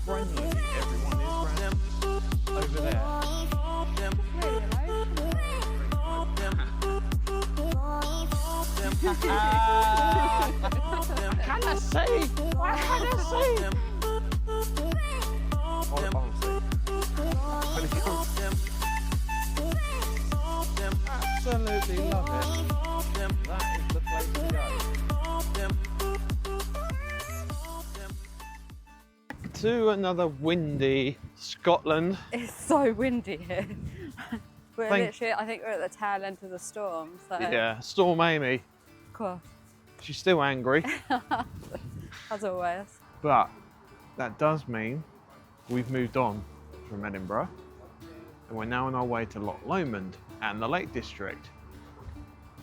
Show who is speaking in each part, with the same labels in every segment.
Speaker 1: friendly everyone is round over there. Can I see? Why can't I see? Honestly. Absolutely love it. That is the place to go. To another windy Scotland.
Speaker 2: It's so windy here. We're literally, I think we're at the tail end of the storm. So.
Speaker 1: Yeah, Storm Aimee.
Speaker 2: Of course.
Speaker 1: She's still angry.
Speaker 2: As always.
Speaker 1: But that does mean we've moved on from Edinburgh and we're now on our way to Loch Lomond and the Lake District.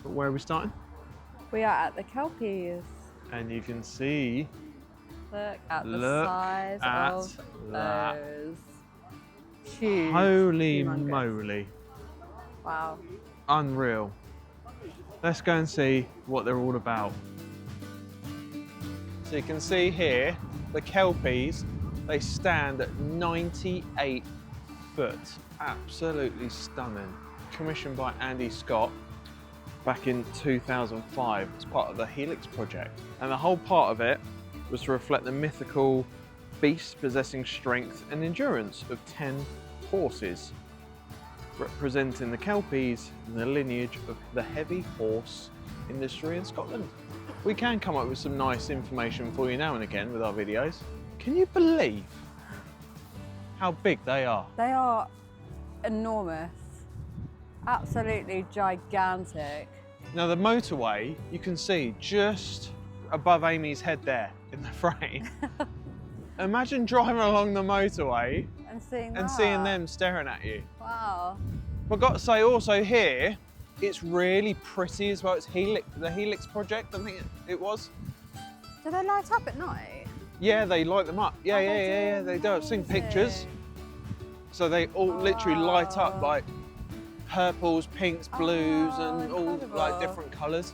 Speaker 1: But where are we starting?
Speaker 2: We are at the Kelpies.
Speaker 1: And you can see.
Speaker 2: Look at the size of those. Huge.
Speaker 1: Holy
Speaker 2: humongous.
Speaker 1: moly.
Speaker 2: Wow.
Speaker 1: Unreal. Let's go and see what they're all about. So you can see here, the Kelpies, they stand at 98 foot. Absolutely stunning. Commissioned by Andy Scott back in 2005 as part of the Helix project. And the whole part of it was to reflect the mythical beast possessing strength and endurance of 10 horses, representing the Kelpies and the lineage of the heavy horse industry in Scotland. We can come up with some nice information for you now and again with our videos. Can you believe how big they are?
Speaker 2: They are enormous. Absolutely gigantic.
Speaker 1: Now the motorway, you can see just above Amy's head there in the frame. Imagine driving along the motorway
Speaker 2: and seeing
Speaker 1: them staring at you.
Speaker 2: Wow.
Speaker 1: I've got to say also here, it's really pretty as well. It's the Helix project, I think it was.
Speaker 2: Do they light up at night?
Speaker 1: Yeah, they light them up. Yeah, they do. I've seen pictures. So they all literally light up like purples, pinks, blues, and all like different colours.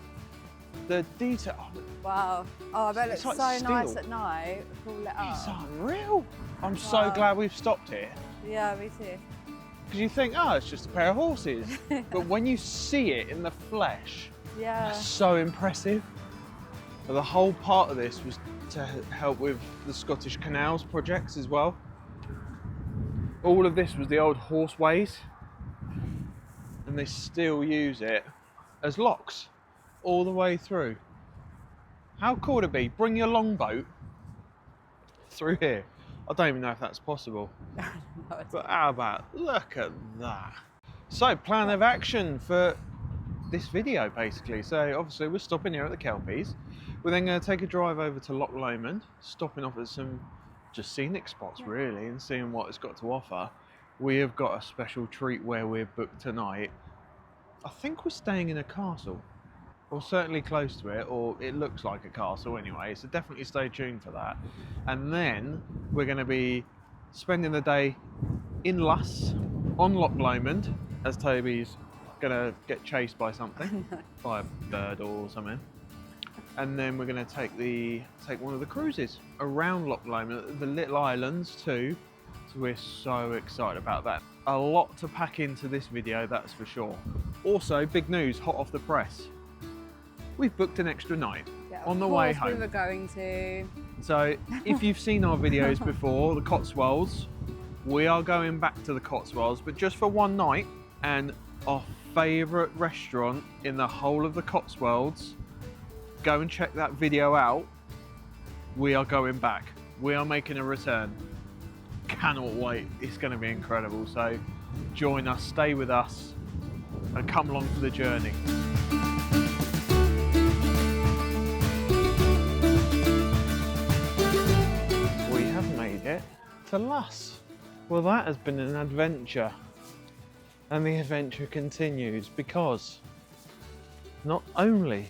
Speaker 1: The detail.
Speaker 2: Wow. Oh, I bet it's
Speaker 1: like
Speaker 2: so
Speaker 1: steel.
Speaker 2: nice at night. It's all lit up.
Speaker 1: It's unreal. I'm so glad we've stopped here.
Speaker 2: Yeah, me too.
Speaker 1: Because you think, oh, it's just a pair of horses. But when you see it in the flesh, it's so impressive. But the whole part of this was to help with the Scottish Canals projects as well. All of this was the old horseways, and they still use it as locks all the way through. How cool would it be? Bring your longboat through here. I don't even know if that's possible. But how about, look at that. So, plan of action for this video basically. So obviously we're stopping here at the Kelpies. We're then going to take a drive over to Loch Lomond, stopping off at some just scenic spots really and seeing what it's got to offer. We have got a special treat where we're booked tonight. I think we're staying in a castle, or certainly close to it, or it looks like a castle anyway, so definitely stay tuned for that. And then we're going to be spending the day in Luss on Loch Lomond, as Toby's going to get chased by something, by a bird or something. And then we're going to take one of the cruises around Loch Lomond, the little islands too. So we're so excited about that. A lot to pack into this video, that's for sure. Also, big news, hot off the press. We've booked an extra night on the way home.
Speaker 2: We were going to.
Speaker 1: So if you've seen our videos before, the Cotswolds, we are going back to the Cotswolds, but just for one night. And our favourite restaurant in the whole of the Cotswolds, go and check that video out. We are going back. We are making a return. Cannot wait. It's going to be incredible. So join us, stay with us, and come along for the journey. We have made it to Luss. Well, that has been an adventure. And the adventure continues because not only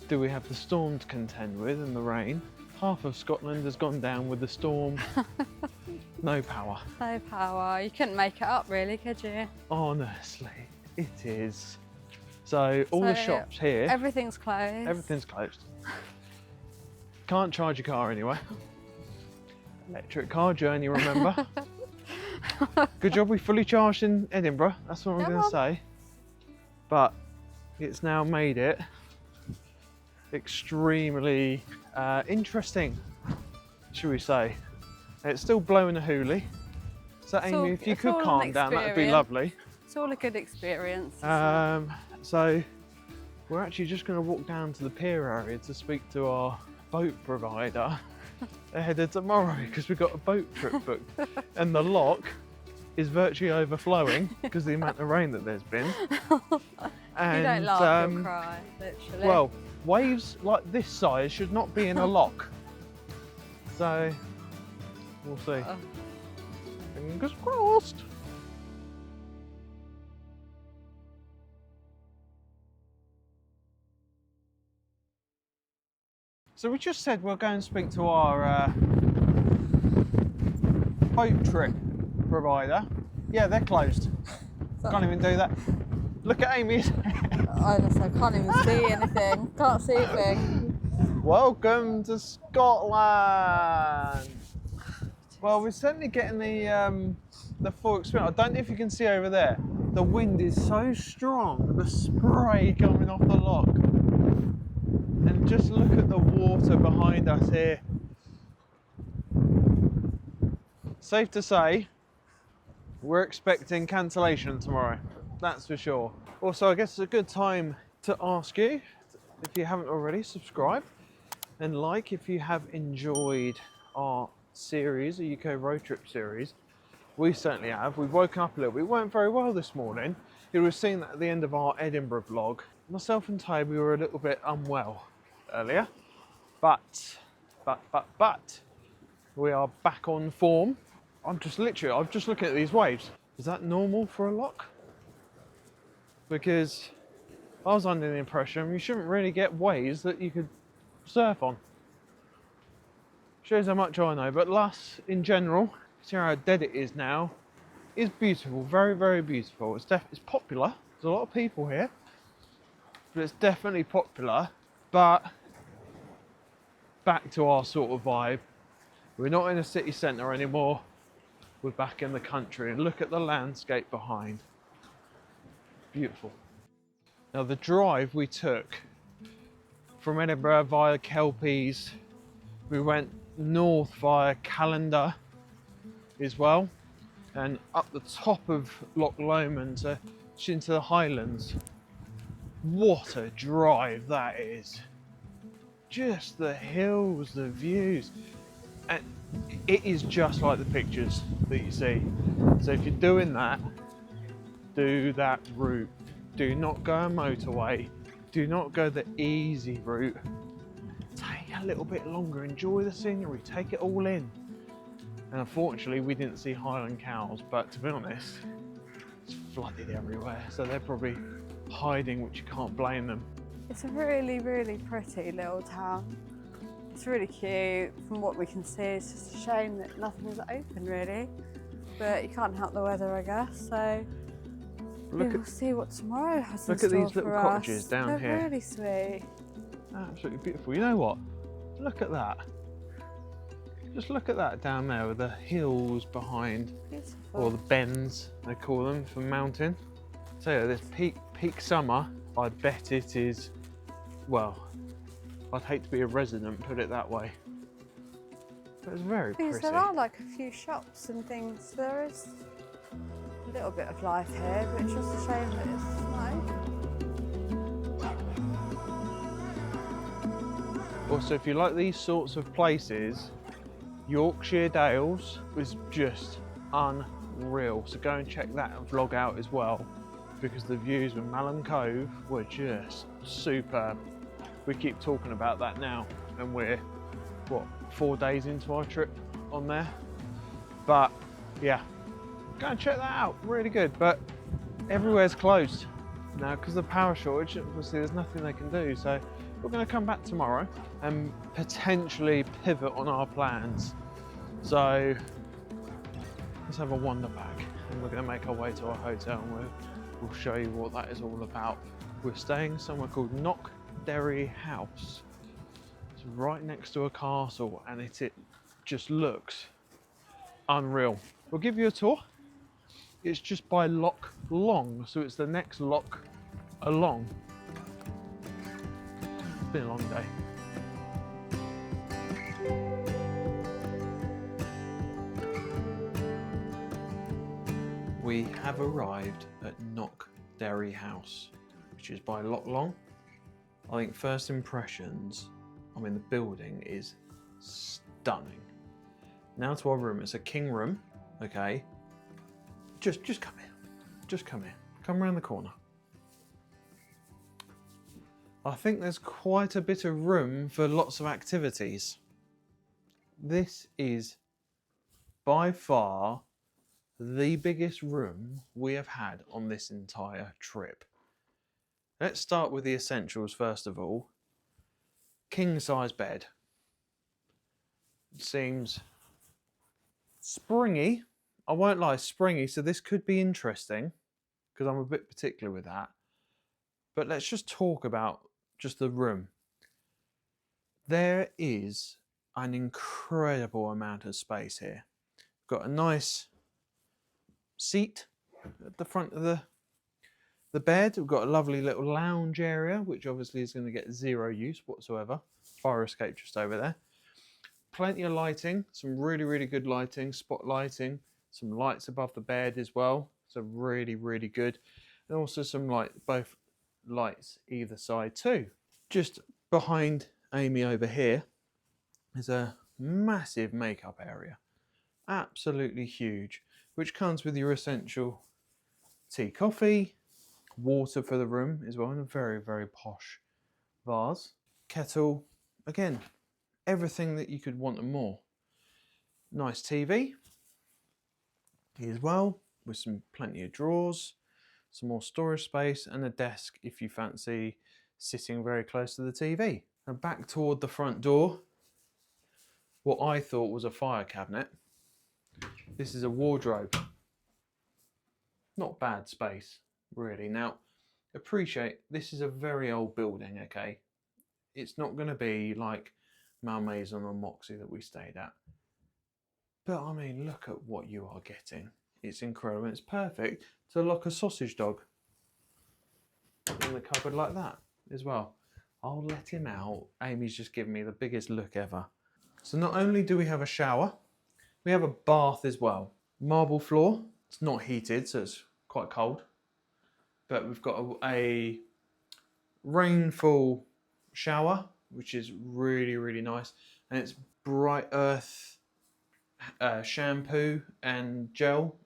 Speaker 1: do we have the storm to contend with and the rain, half of Scotland has gone down with the storm. No power.
Speaker 2: No power. You couldn't make it up really, could you?
Speaker 1: Honestly, it is. So all the shops here.
Speaker 2: Everything's closed.
Speaker 1: Everything's closed. Can't charge your car anywhere. Electric car journey, remember? Good job we fully charged in Edinburgh, that's what I'm going to say. But it's now made it extremely interesting, should we say. It's still blowing a hoolie. So Amy, if you could calm down, that would be lovely.
Speaker 2: It's all a good experience.
Speaker 1: So we're actually just going to walk down to the pier area to speak to our boat provider ahead of tomorrow, because we've got a boat trip booked and the loch is virtually overflowing because of the amount of rain that there's been. And,
Speaker 2: you don't laugh, you'll cry, literally.
Speaker 1: Well, waves like this size should not be in a loch. So we'll see. Fingers crossed. So we just said we'll go and speak to our boat trip provider. Yeah, they're closed. Can't even do that. Look at Amy's.
Speaker 2: Honestly, I can't even see anything. Can't see a thing.
Speaker 1: Welcome to Scotland. Well, we're certainly getting the full experience. I don't know if you can see over there. The wind is so strong, the spray coming off the loch. And just look at the water behind us here. Safe to say, we're expecting cancellation tomorrow. That's for sure. Also, I guess it's a good time to ask you, if you haven't already, subscribe and like if you have enjoyed our series, a UK road trip series. We certainly have. We've woken up a little bit. We weren't very well this morning. You would have seen that at the end of our Edinburgh vlog. Myself and Toby were a little bit unwell earlier, but we are back on form. I'm just looking at these waves. Is that normal for a loch? Because I was under the impression you shouldn't really get waves that you could surf on. Shows how much I know, but Luss in general, see how dead it is now, is beautiful, very, very beautiful. It's popular, there's a lot of people here, but it's definitely popular. But back to our sort of vibe, we're not in a city centre anymore, we're back in the country, and look at the landscape behind. Beautiful. Now the drive we took from Edinburgh via Kelpies, we went north via Calendar as well, and up the top of Loch Lomond into the Highlands. What a drive that is. Just the hills, the views, and it is just like the pictures that you see. So if you're doing that, do that route. Do not go a motorway. Do not go the easy route. Take a little bit longer, enjoy the scenery, take it all in. And unfortunately we didn't see Highland cows, but to be honest, it's flooded everywhere, so they're probably hiding, which you can't blame them.
Speaker 2: It's a really, really pretty little town. It's really cute from what we can see. It's just a shame that nothing is open really, but you can't help the weather, I guess, so we'll see what tomorrow has in store for us. Look at these little cottages down here. They're really sweet.
Speaker 1: Absolutely beautiful. You know what? Look at that. Just look at that down there with the hills behind.
Speaker 2: Beautiful.
Speaker 1: Or the bends, they call them, for mountain. So yeah, this peak summer, I bet it is, well, I'd hate to be a resident, put it that way. But it's very pretty.
Speaker 2: There are like a few shops and things. There is a little bit of life here, but it's just a shame that it's not.
Speaker 1: Also, if you like these sorts of places, Yorkshire Dales was just unreal. So go and check that vlog out as well, because the views with Malham Cove were just superb. We keep talking about that now, and we're, what, 4 days into our trip on there? But yeah, go and check that out, really good. But everywhere's closed now because of the power shortage. Obviously there's nothing they can do, so we're going to come back tomorrow and potentially pivot on our plans. So let's have a wander back, and we're going to make our way to our hotel, and we'll show you what that is all about. We're staying somewhere called Knockderry House. It's right next to a castle, and it just looks Unreal. We'll give you a tour. It's just by Loch Lomond, so it's the next loch along. It's been a long day. We have arrived at Knockderry House, which is by Loch Lomond. I think first impressions, I mean the building is stunning. Now to our room. It's a king room, okay? Just come here. Just come here. Come around the corner. I think there's quite a bit of room for lots of activities. This is by far the biggest room we have had on this entire trip. Let's start with the essentials first of all. King size bed. It seems springy. I won't lie, springy, so this could be interesting because I'm a bit particular with that. But let's just talk about just the room. There is an incredible amount of space here. We've got a nice seat at the front of the bed. We've got a lovely little lounge area, which obviously is going to get zero use whatsoever. Fire escape just over there. Plenty of lighting, some really, really good lighting, spot lighting, some lights above the bed as well. So really, really good. And also some both lights either side too. Just behind Aimee over here is a massive makeup area. Absolutely huge, which comes with your essential tea, coffee, water for the room as well, in a very, very posh vase. Kettle, again, everything that you could want and more. Nice TV as well, with plenty of drawers, some more storage space, and a desk if you fancy sitting very close to the TV. Now back toward the front door, what I thought was a fire cabinet. This is a wardrobe. Not bad space, really. Now, appreciate this is a very old building, okay? It's not going to be like Malmaison or Moxie that we stayed at. But I mean, look at what you are getting. It's incredible. It's perfect to lock a sausage dog in the cupboard like that as well. I'll let him out. Amy's just given me the biggest look ever. So not only do we have a shower, we have a bath as well. Marble floor. It's not heated, so it's quite cold. But we've got a rainfall shower, which is really, really nice. And it's Bright Earth shampoo and gel,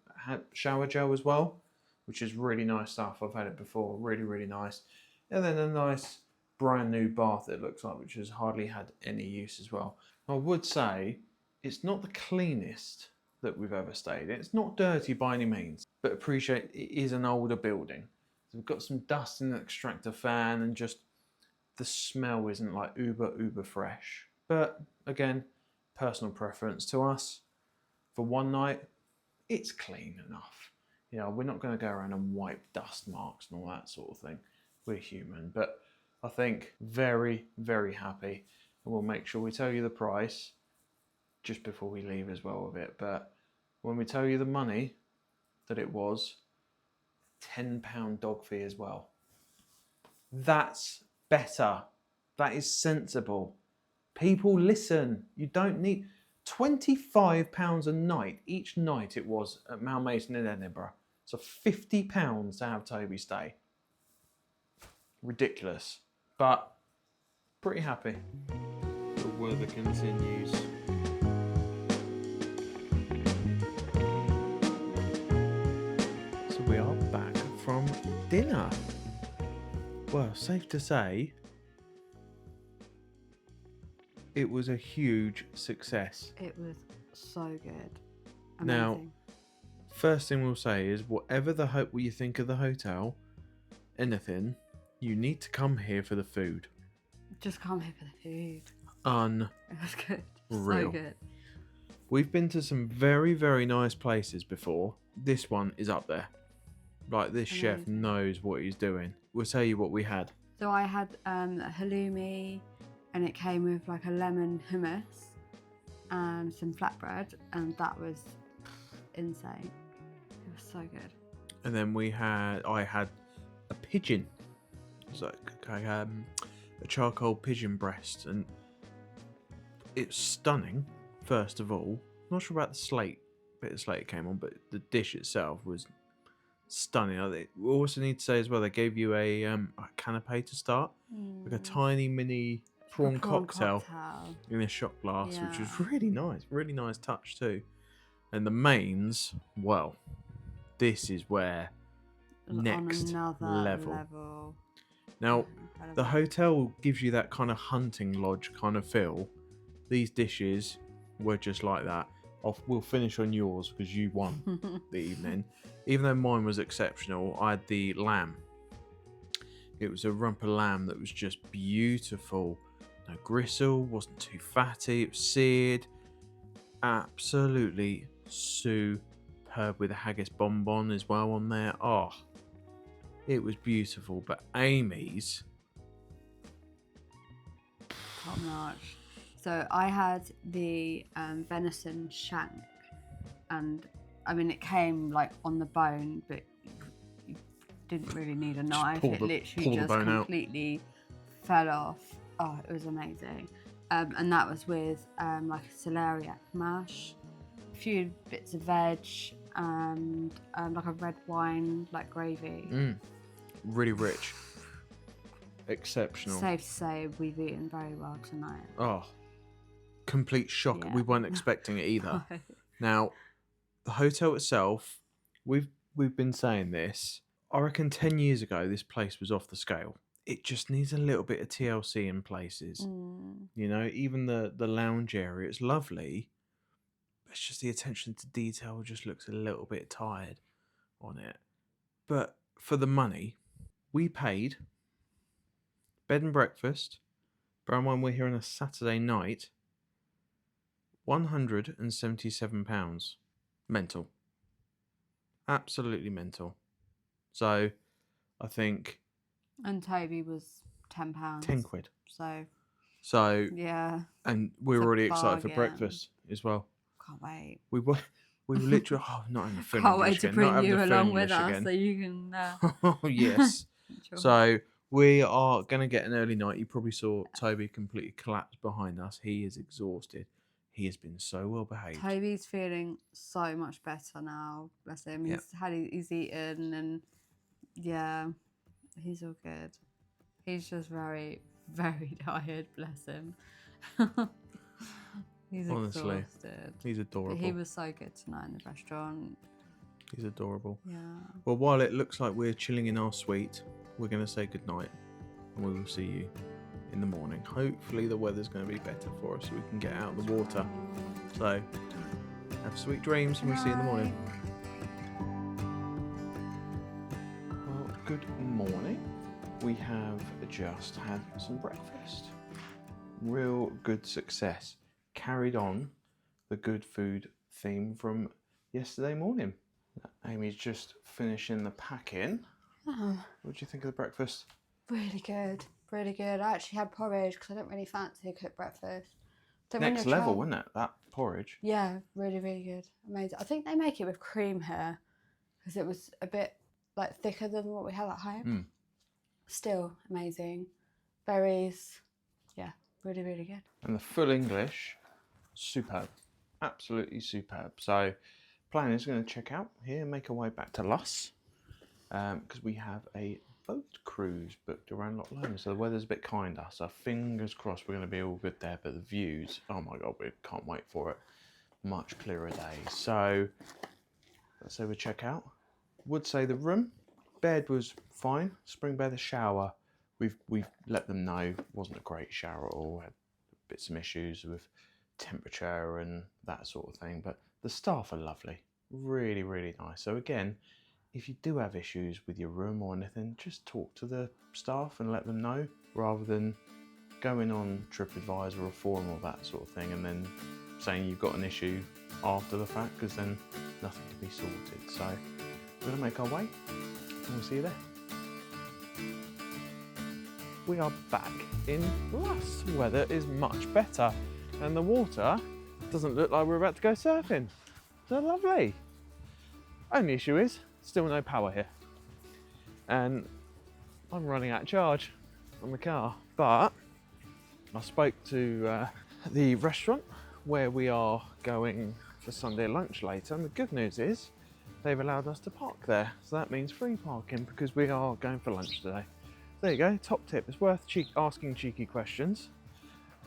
Speaker 1: shower gel as well, which is really nice stuff. I've had it before, really, really nice. And then a nice brand new bath it looks like, which has hardly had any use as well. I would say it's not the cleanest that we've ever stayed in. It's not dirty by any means, but appreciate it is an older building. So we've got some dust in the extractor fan and just the smell isn't like uber fresh. But again, personal preference to us. For one night, it's clean enough. You know, we're not going to go around and wipe dust marks and all that sort of thing. We're human, but I think very, very happy. And we'll make sure we tell you the price just before we leave as well with it. But when we tell you the money that it was, £10 dog fee as well. That's better. That is sensible. People listen. You don't need £25 a night. Each night it was at Malmaison in Edinburgh. So £50 to have Toby stay. Ridiculous. But pretty happy. The weather continues. So we are back from dinner. Well, safe to say, it was a huge success.
Speaker 2: It was so good. Amazing.
Speaker 1: Now, first thing we'll say is whatever what you think of the hotel, anything, you need to come here for the food.
Speaker 2: Just come here for the food.
Speaker 1: It
Speaker 2: was good.
Speaker 1: Real.
Speaker 2: So good.
Speaker 1: We've been to some very, very nice places before. This one is up there. Like, this chef knows what he's doing. We'll tell you what we had.
Speaker 2: So I had halloumi, and it came with like a lemon hummus and some flatbread, and that was insane. It was so good.
Speaker 1: And then I had a pigeon. It was like a charcoal pigeon breast, and it's stunning. First of all, not sure about the bit of slate it came on, but the dish itself was stunning. We also need to say as well, they gave you a canapé to start, like a tiny mini prawn cocktail in a shot glass, which was really nice touch too. And the mains, well, this is where next level. Now, the hotel gives you that kind of hunting lodge kind of feel. These dishes were just like that. We'll finish on yours because you won the evening. Even though mine was exceptional, I had the lamb. It was a rump of lamb that was just beautiful. No gristle, wasn't too fatty, it was seared. Absolutely superb with a haggis bonbon as well on there. Oh, it was beautiful. But Aimee's,
Speaker 2: top notch. So I had the venison shank, and I mean it came like on the bone, but you didn't really need a knife. It literally just completely fell off. Oh, it was amazing. And that was with like a celeriac mash, a few bits of veg, and like a red wine like gravy.
Speaker 1: Really rich. Exceptional.
Speaker 2: Safe to say we've eaten very well tonight.
Speaker 1: Oh, complete shock. We weren't expecting it either. Now, the hotel itself, we've been saying this. I reckon 10 years ago this place was off the scale. It just needs a little bit of TLC in places. You know, even the lounge area, it's lovely. It's just the attention to detail just looks a little bit tired on it. But for the money, we paid bed and breakfast. Bear in mind we're here on a Saturday night. £177. Mental. Absolutely mental. So, I think...
Speaker 2: And Toby was £10.
Speaker 1: 10 quid.
Speaker 2: So yeah.
Speaker 1: And we were already excited for breakfast as well.
Speaker 2: Can't wait.
Speaker 1: We were literally not in the film.
Speaker 2: Can't wait to bring you along with us so you can.
Speaker 1: Oh yes. Sure. So we are going to get an early night. You probably saw Toby completely collapse behind us. He is exhausted. He has been so well behaved.
Speaker 2: Toby's feeling so much better now. Bless him. He's eaten and he's all good. He's just very, very tired. Bless him. He's
Speaker 1: honestly
Speaker 2: exhausted.
Speaker 1: He's adorable.
Speaker 2: But he was so good tonight in the restaurant.
Speaker 1: He's adorable.
Speaker 2: Yeah.
Speaker 1: Well, while it looks like we're chilling in our suite, we're going to say goodnight, and we will see you in the morning. Hopefully the weather's going to be better for us so we can get out of the water. So have sweet dreams, and we'll see you in the morning. Well, good morning. We have just had some breakfast. Real good success. Carried on the good food theme from yesterday morning. Amy's just finishing the packing.
Speaker 2: Oh.
Speaker 1: What do you think of the breakfast?
Speaker 2: Really good. Really good. I actually had porridge because I don't really fancy cooked breakfast. So
Speaker 1: next level, wasn't it? That porridge.
Speaker 2: Yeah, really, really good. Amazing. I think they make it with cream here because it was a bit like thicker than what we have at home. Still amazing. Berries. Yeah, really, really good.
Speaker 1: And the full English, superb. Absolutely superb. So plan is going to check out here and make our way back to Luss because we have a boat cruise booked around Loch Lomond. So the weather's a bit kinder. So fingers crossed we're going to be all good there. But the views, oh my God, we can't wait for it. Much clearer days. So let's say we check out. Would say the room, bed was fine. Spring bed, the shower, we've let them know wasn't a great shower at all. Had some issues with temperature and that sort of thing. But the staff are lovely. Really, really nice. So again, if you do have issues with your room or anything, just talk to the staff and let them know rather than going on TripAdvisor or forum or that sort of thing and then saying you've got an issue after the fact because then nothing can be sorted. So we're going to make our way and we'll see you there. We are back in Luss. Weather is much better and the water doesn't look like we're about to go surfing. So lovely. Only issue is, still no power here. And I'm running out of charge on the car. But I spoke to the restaurant where we are going for Sunday lunch later, and the good news is they've allowed us to park there. So that means free parking because we are going for lunch today. There you go, top tip. It's worth asking cheeky questions,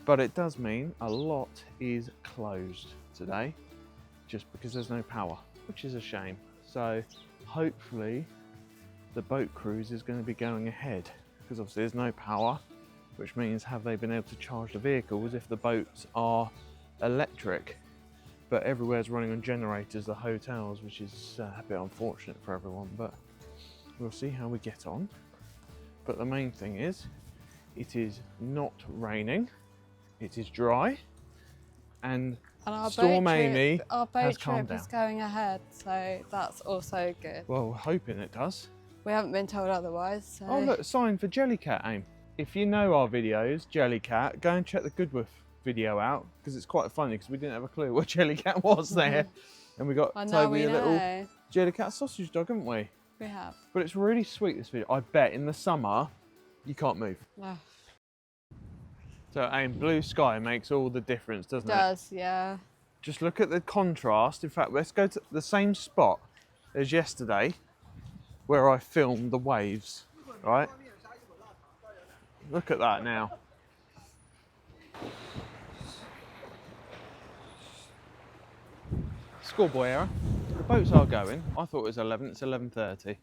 Speaker 1: but it does mean a lot is closed today just because there's no power, which is a shame. So hopefully the boat cruise is going to be going ahead because obviously there's no power, which means have they been able to charge the vehicles if the boats are electric? But everywhere's running on generators, the hotels, which is a bit unfortunate for everyone, but we'll see how we get on. But the main thing is, it is not raining, it is dry, and Storm Aimee
Speaker 2: our boat
Speaker 1: has calmed
Speaker 2: trip is
Speaker 1: down.
Speaker 2: going ahead, so that's also good.
Speaker 1: Well, we're hoping it does.
Speaker 2: We haven't been told otherwise. So.
Speaker 1: Oh look, a sign for Jellycat Aim. If you know our videos, Jellycat, go and check the Goodwoof video out, because it's quite funny because we didn't have a clue what Jellycat was there. And we got Toby a little Jellycat sausage dog, haven't we?
Speaker 2: We have.
Speaker 1: But it's really sweet, this video. I bet in the summer you can't move.
Speaker 2: No.
Speaker 1: So Aim, blue sky makes all the difference, doesn't it?
Speaker 2: It does, yeah.
Speaker 1: Just look at the contrast. In fact, let's go to the same spot as yesterday where I filmed the waves, right? Look at that now. Schoolboy error. The boats are going. I thought it was 11, it's 11:30.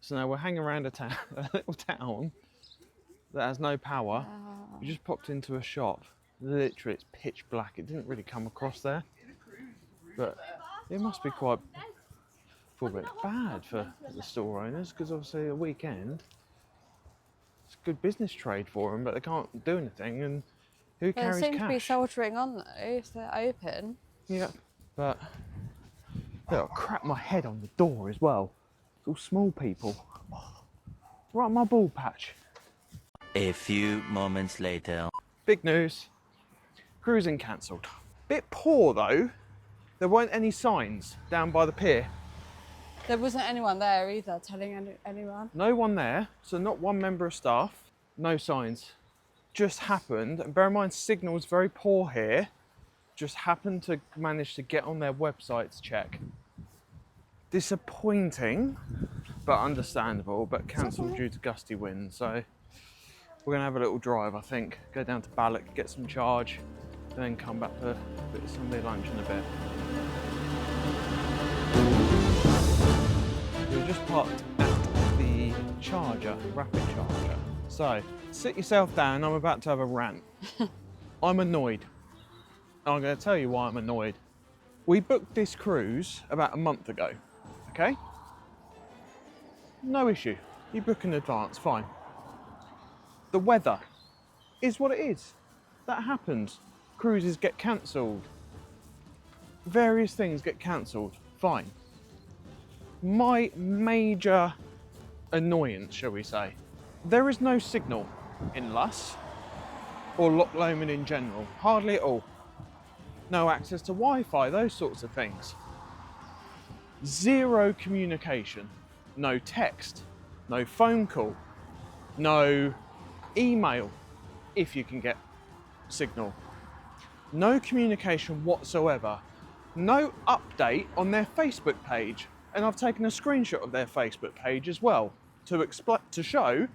Speaker 1: So now we're hanging around a little town that has no power. We just popped into a shop. Literally, it's pitch black. It didn't really come across there. But it must be quite a bit bad for the store owners, because obviously a weekend, it's a good business trade for them, but they can't do anything, and who carries cash?
Speaker 2: They seem to be soldiering on though, if they're open.
Speaker 1: Yeah, but I'll crack my head on the door as well. It's all small people. Right on my ball patch.
Speaker 3: A few moments later.
Speaker 1: Big news. Cruising cancelled. Bit poor though. There weren't any signs down by the pier.
Speaker 2: There wasn't anyone there either telling anyone.
Speaker 1: No one there, so not one member of staff. No signs. Just happened, and bear in mind signal's very poor here. Just happened to manage to get on their website to check. Disappointing, but understandable, but cancelled due to gusty winds. So we're gonna have a little drive, I think. Go down to Ballock, get some charge, and then come back for a bit of Sunday lunch in a bit. We're just parked at the charger, rapid charger. So sit yourself down, I'm about to have a rant. I'm annoyed. I'm going to tell you why I'm annoyed. We booked this cruise about a month ago, okay? No issue. You book in advance, fine. The weather is what it is. That happens. Cruises get cancelled. Various things get cancelled, fine. My major annoyance, shall we say, there is no signal in Luss or Loch Lomond in general, hardly at all. No access to Wi-Fi, those sorts of things. Zero communication, no text, no phone call, no email, if you can get signal. No communication whatsoever. No update on their Facebook page. And I've taken a screenshot of their Facebook page as well to show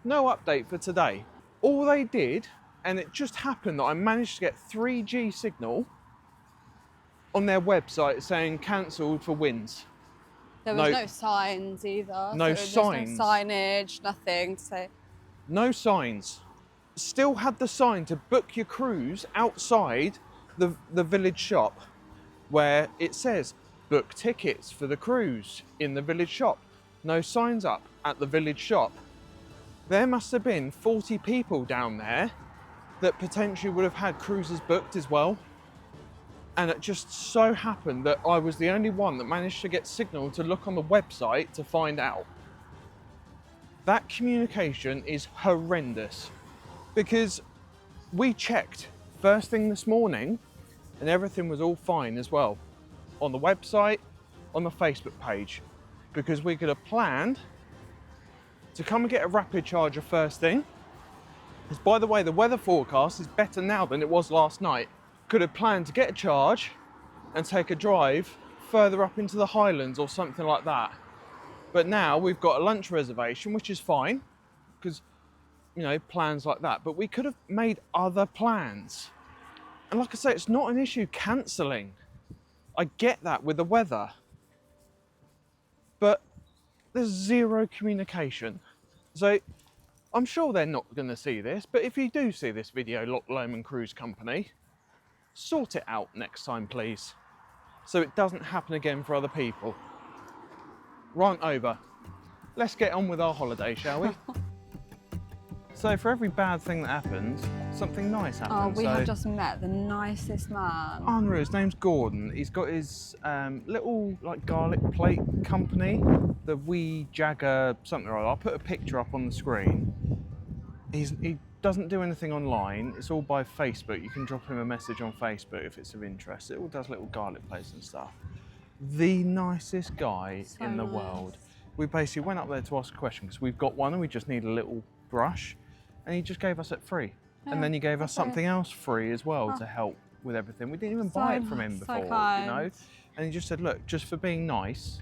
Speaker 1: no update for today. All they did, and it just happened that I managed to get 3G signal on their website saying cancelled for winds.
Speaker 2: There was no signs either.
Speaker 1: No
Speaker 2: signs.
Speaker 1: No
Speaker 2: signage, nothing to say.
Speaker 1: No signs. Still had the sign to book your cruise outside the village shop where it says book tickets for the cruise in the village shop. No signs up at the village shop. There must have been 40 people down there that potentially would have had cruises booked as well. And it just so happened that I was the only one that managed to get signal to look on the website to find out. That communication is horrendous, because we checked first thing this morning and everything was all fine as well. On the website, on the Facebook page, because we could have planned to come and get a rapid charger first thing. Because by the way, the weather forecast is better now than it was last night. Could have planned to get a charge and take a drive further up into the Highlands or something like that. But now we've got a lunch reservation, which is fine, because, you know, plans like that. But we could have made other plans. And like I say, it's not an issue cancelling. I get that with the weather. But there's zero communication. So I'm sure they're not going to see this, but if you do see this video, Loch Lomond Cruise Company, sort it out next time, please, so it doesn't happen again for other people. Right, over. Let's get on with our holiday, shall we? So for every bad thing that happens, something nice happens.
Speaker 2: Oh, we have just met the nicest man.
Speaker 1: Unreal. His name's Gordon. He's got his little like garlic plate company, the Wee Jagger something or other. I'll put a picture up on the screen. He doesn't do anything online. It's all by Facebook. You can drop him a message on Facebook if it's of interest. It all does little garlic plates and stuff. The nicest guy in the world. We basically went up there to ask a question because we've got one and we just need a little brush, and he just gave us it free. And then he gave us something else free as well to help with everything. We didn't even buy it from him before, you know. And he just said, look, just for being nice,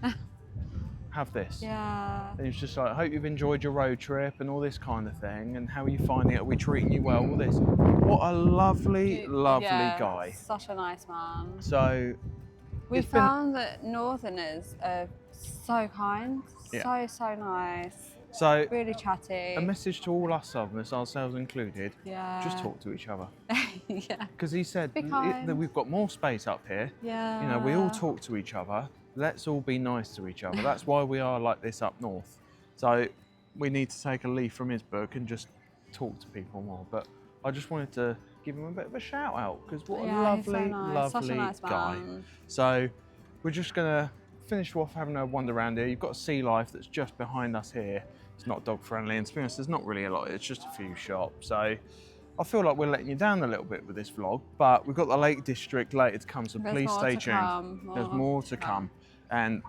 Speaker 1: have this.
Speaker 2: Yeah.
Speaker 1: And he was just like, I hope you've enjoyed your road trip and all this kind of thing, and how are you finding it? Are we treating you well? All this. What a lovely, lovely guy.
Speaker 2: Such a nice man.
Speaker 1: So
Speaker 2: we found that Northerners are so kind, so nice.
Speaker 1: So
Speaker 2: really chatty.
Speaker 1: A message to all us Southerners, ourselves included, just talk to each other.
Speaker 2: Yeah.
Speaker 1: Because he said that we've got more space up here.
Speaker 2: Yeah.
Speaker 1: You know, we all talk to each other. Let's all be nice to each other. That's why we are like this up north. So we need to take a leaf from his book and just talk to people more. But I just wanted to give him a bit of a shout out, because what a lovely, lovely guy. So we're just gonna finish off having a wander around here. You've got Sea Life that's just behind us here. It's not dog friendly, and to be honest, there's not really a lot. It's just a few shops. So I feel like we're letting you down a little bit with this vlog, but we've got the Lake District later to come, so please stay tuned. There's more to come, and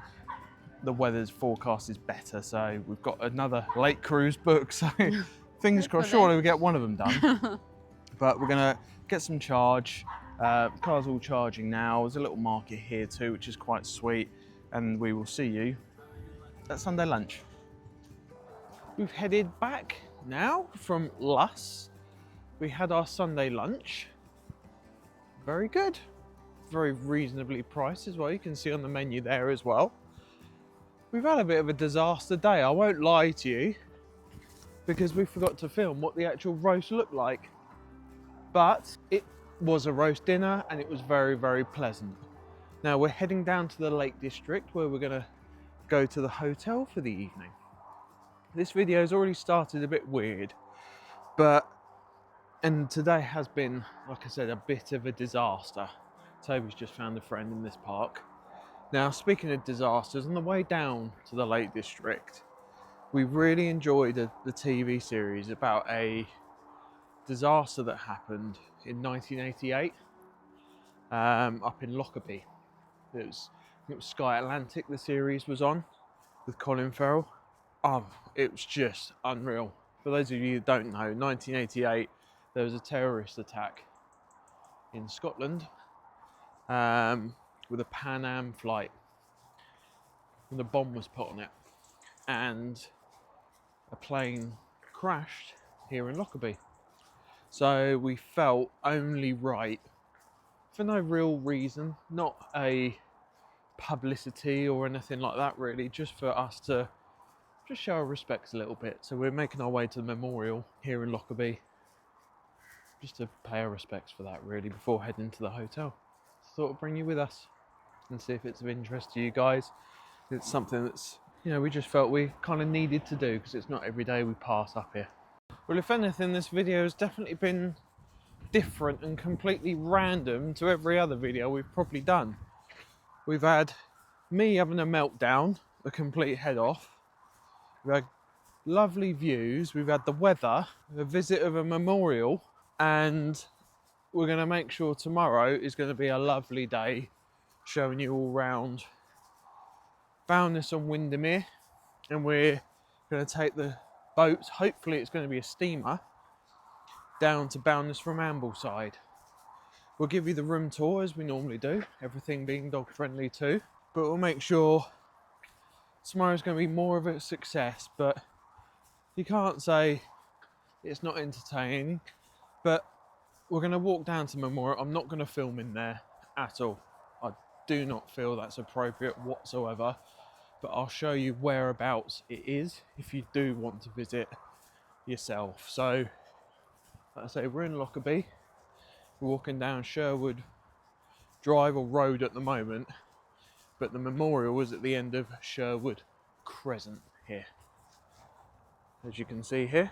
Speaker 1: the weather's forecast is better, so we've got another lake cruise booked, so fingers crossed, surely we get one of them done. But we're gonna get some charge. Car's all charging now. There's a little market here too, which is quite sweet, and we will see you at Sunday lunch. We've headed back now from Luss. We had our Sunday lunch. Very good. Very reasonably priced as well. You can see on the menu there as well. We've had a bit of a disaster day, I won't lie to you, because we forgot to film what the actual roast looked like. But it was a roast dinner and it was very, very pleasant. Now we're heading down to the Lake District, where we're gonna go to the hotel for the evening. This video has already started a bit weird, and today has been, like I said, a bit of a disaster. Toby's just found a friend in this park. Now, speaking of disasters, on the way down to the Lake District, we really enjoyed the TV series about a disaster that happened in 1988 up in Lockerbie. It was Sky Atlantic, the series was on, with Colin Farrell. Oh, it was just unreal. For those of you who don't know, 1988, there was a terrorist attack in Scotland with a Pan Am flight, and a bomb was put on it, and a plane crashed here in Lockerbie. So we felt only right, for no real reason, not a publicity or anything like that really, just for us to just show our respects a little bit. So we're making our way to the memorial here in Lockerbie, just to pay our respects for that really, before heading to the hotel. So thought I'd bring you with us and see if it's of interest to you guys. It's something that's, you know, we just felt we kind of needed to do, because it's not every day we pass up here. Well, if anything, this video has definitely been different and completely random to every other video we've probably done. We've had me having a meltdown, a complete head off. We've had lovely views, we've had the weather, a visit of a memorial, and we're going to make sure tomorrow is going to be a lovely day, showing you all round Bowness on Windermere, and we're going to take the boat, hopefully it's going to be a steamer, down to Bowness from Ambleside. We'll give you the room tour as we normally do, everything being dog friendly too, but we'll make sure tomorrow's going to be more of a success. But you can't say it's not entertaining. But we're going to walk down to Memorial. I'm not going to film in there at all. I do not feel that's appropriate whatsoever, but I'll show you whereabouts it is if you do want to visit yourself. So, like I say, we're in Lockerbie. We're walking down Sherwood Drive or Road at the moment, but the memorial was at the end of Sherwood Crescent here. As you can see here,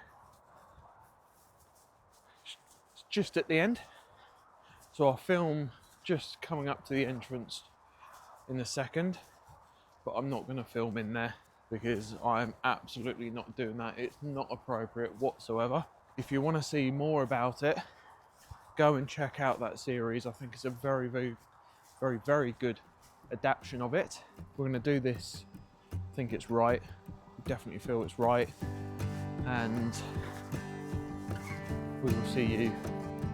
Speaker 1: it's just at the end. So I'll film just coming up to the entrance in a second, but I'm not going to film in there because I'm absolutely not doing that. It's not appropriate whatsoever. If you want to see more about it, go and check out that series. I think it's a very, very, very, very good adaptation of it. We're going to do this. I think it's right. I definitely feel it's right. And we will see you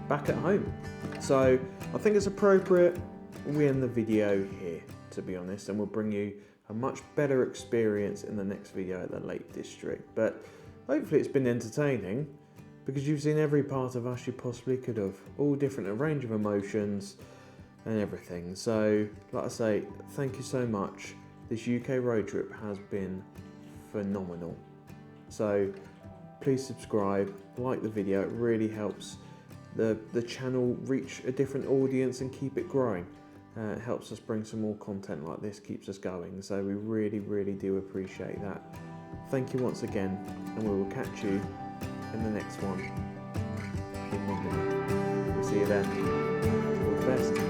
Speaker 1: back at home. So I think it's appropriate we end the video here, to be honest, and we'll bring you a much better experience in the next video at the Lake District. But hopefully it's been entertaining, because you've seen every part of us you possibly could have, all different, a range of emotions and everything. So, like I say, thank you so much. This UK road trip has been phenomenal. So, please subscribe, like the video, it really helps the channel reach a different audience and keep it growing. It helps us bring some more content like this, keeps us going. So we really, really do appreciate that. Thank you once again, and we will catch you in the next one in London. We'll see you then. All the best.